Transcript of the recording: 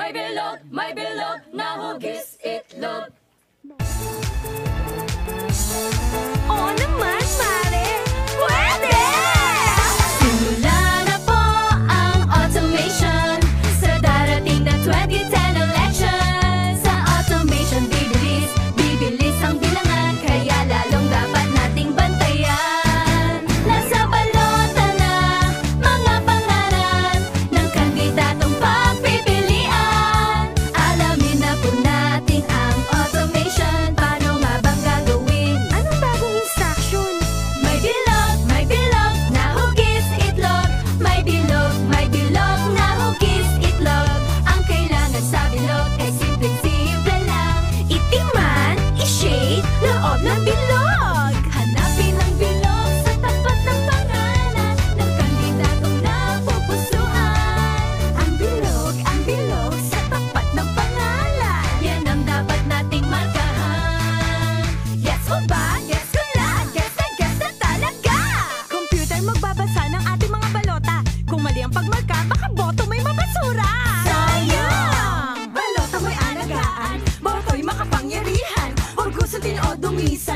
may bilog na hugis itlog. Oo naman, Mare! Pwede! Simula na po ang automation sa darating na 2010 election. Sa automation, bibilis ang bilangan, kaya lalong dapat nating bantayan. Nasa balota na mga pangalan ng kandidatong pagpipilian. Alamin na po natin ang automation, paano nga bang gagawin? Anong bagong instruction? May bilog na hugis itlog. May bilog na hugis itlog. Ang kailangan sa bilog ay simple lang. Itiman, i-shade, loob ng bilog! Hanapin ang bilog sa tapat ng pangalan ng kandidatong napupusuan. Ang bilog sa tapat ng pangalan. Yan ang dapat nating markahan. Yes mo ba? Yes ko na! Guess na talaga! Computer magbabasa ng ating mga balota. Kung mali ang pagmarka, baka boto may mabasura! Sayang! Balota mo'y alagaan, boto'y makapangyarihan. Huwag gustutin o dumis